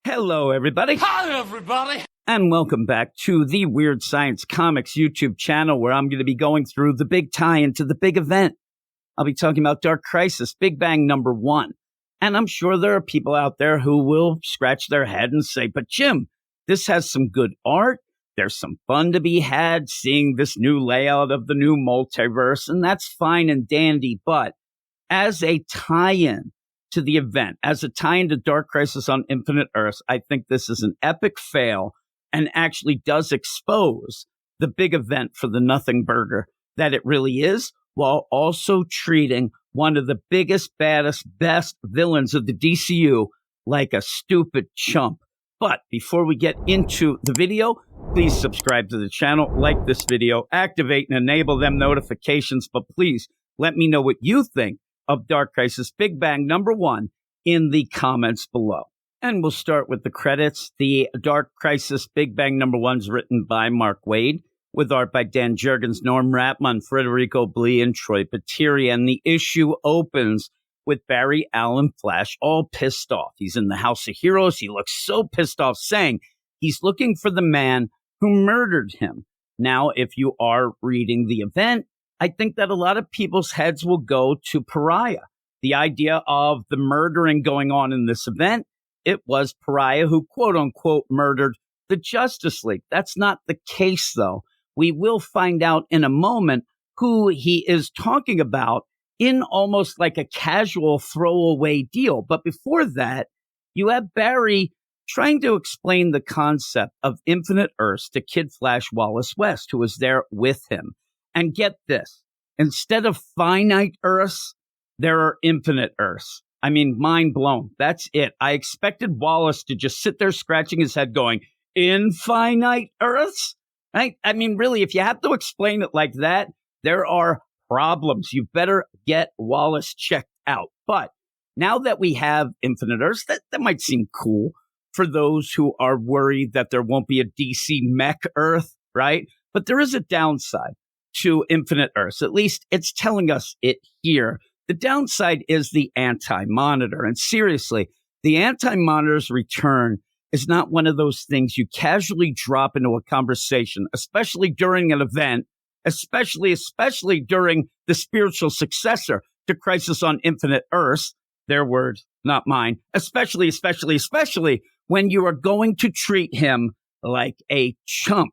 Hello, everybody. Hi, everybody. And welcome back to the Weird Science Comics YouTube channel, where I'm going to be going through the big tie-in to the big event. I'll be talking about Dark Crisis, Big Bang #1. And I'm sure there are people out there who will scratch their head and say, but Jim, this has some good art. There's some fun to be had seeing this new layout of the new multiverse, and that's fine and dandy. But as a tie-in to the event, as a tie-in to Dark Crisis on Infinite Earths, I think this is an epic fail and actually does expose the big event for the nothing burger that it really is, while also treating one of the biggest, baddest, best villains of the DCU like a stupid chump. But before we get into the video, please subscribe to the channel, like this video, activate and enable them notifications, but please let me know what you think of Dark Crisis Big Bang #1 in the comments below. And we'll start with the credits. The Dark Crisis Big Bang #1 is written by Mark Waid, with art by Dan Jurgens, Norm Rapmund, Federico Blee, and Troy Patiri. And the issue opens with Barry Allen Flash all pissed off. He's in the House of Heroes. He looks so pissed off, saying he's looking for the man who murdered him. Now, if you are reading the event, I think that a lot of people's heads will go to Pariah. The idea of the murdering going on in this event, it was Pariah who, quote unquote, murdered the Justice League. That's not the case, though. We will find out in a moment who he is talking about in almost like a casual throwaway deal. But before that, you have Barry trying to explain the concept of Infinite Earths to Kid Flash Wallace West, who was there with him. And get this, instead of finite Earths, there are infinite Earths. I mean, mind blown. That's it. I expected Wallace to just sit there scratching his head going, infinite Earths? Right? I mean, really, if you have to explain it like that, there are problems. You better get Wallace checked out. But now that we have infinite Earths, that might seem cool for those who are worried that there won't be a DC mech Earth, right? But there is a downside to Infinite Earths. At least it's telling us it here. The downside is the Anti-Monitor. And seriously, the Anti-Monitor's return is not one of those things you casually drop into a conversation, especially during an event, especially during the spiritual successor to Crisis on Infinite Earths, their words, not mine, especially when you are going to treat him like a chump.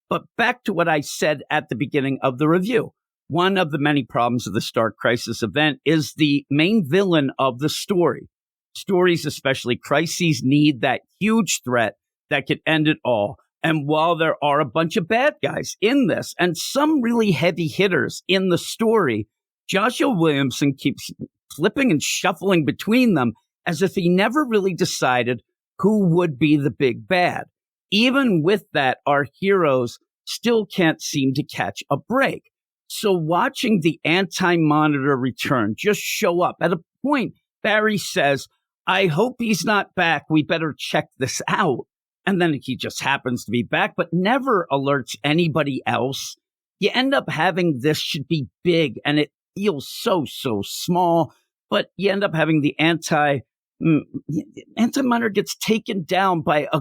But back to what I said at the beginning of the review. One of the many problems of the Dark Crisis event is the main villain of the story. Stories, especially crises, need that huge threat that could end it all. And while there are a bunch of bad guys in this and some really heavy hitters in the story, Joshua Williamson keeps flipping and shuffling between them as if he never really decided who would be the big bad. Even with that, our heroes still can't seem to catch a break. So watching the Anti-Monitor return just show up, at a point, Barry says, I hope he's not back. We better check this out. And then he just happens to be back, but never alerts anybody else. You end up having this should be big, and it feels so small, but you end up having the Anti-Monitor gets taken down by a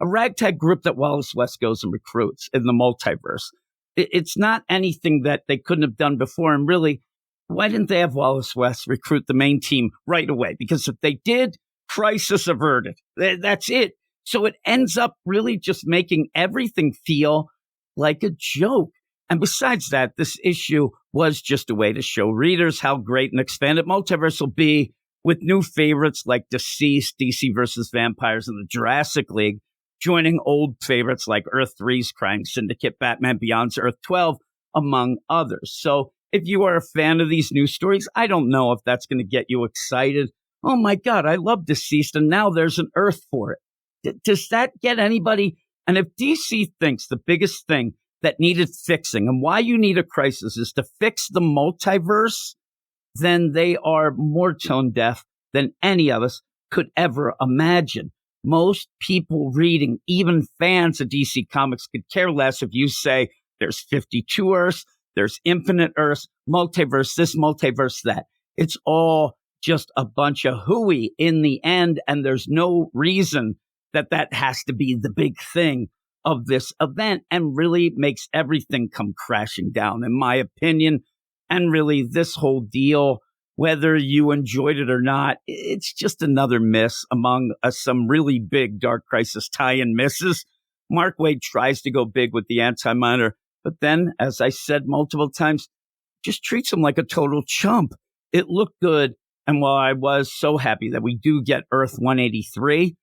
ragtag group that Wallace West goes and recruits in the multiverse. It's not anything that they couldn't have done before. And really, why didn't they have Wallace West recruit the main team right away? Because if they did, crisis averted. That's it. So it ends up really just making everything feel like a joke. And besides that, this issue was just a way to show readers how great an expanded multiverse will be, with new favorites like Deceased, DC versus Vampires, and the Jurassic League joining old favorites like Earth 3's Crime Syndicate, Batman Beyond's Earth 12, among others. So if you are a fan of these new stories, I don't know if that's going to get you excited. Oh my God, I love Deceased, and now there's an Earth for it. Does that get anybody? And if DC thinks the biggest thing that needed fixing and why you need a crisis is to fix the multiverse, then they are more tone deaf than any of us could ever imagine. Most people reading, even fans of DC Comics, could care less if you say there's 52 Earths, there's infinite Earths, multiverse this, multiverse that. It's all just a bunch of hooey in the end. And there's no reason that has to be the big thing of this event, and really makes everything come crashing down, in my opinion. And really, this whole deal, whether you enjoyed it or not, it's just another miss among some really big Dark Crisis tie-in misses. Mark Waid tries to go big with the Anti-Monitor, but then, as I said multiple times, just treats him like a total chump. It looked good, and while I was so happy that we do get Earth 183,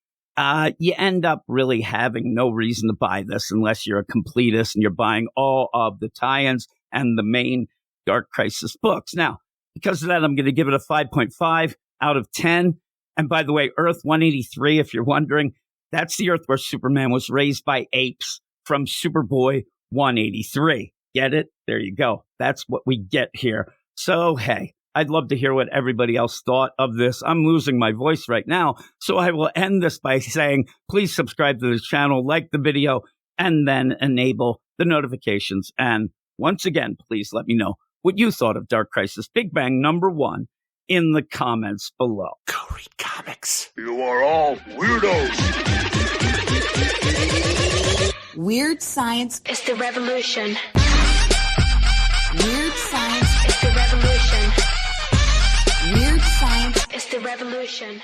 you end up really having no reason to buy this unless you're a completist and you're buying all of the tie-ins and the main Dark Crisis books. Now, because of that, I'm going to give it a 5.5 out of 10. And by the way, Earth 183, if you're wondering, that's the Earth where Superman was raised by apes from Superboy 183. Get it? There you go. That's what we get here. So, hey, I'd love to hear what everybody else thought of this. I'm losing my voice right now, so I will end this by saying, please subscribe to the channel, like the video, and then enable the notifications. And once again, please let me know what you thought of Dark Crisis Big Bang #1 in the comments below. Go read comics. You are all weirdos. Weird science is the revolution. Weird science is the revolution. Weird science is the revolution.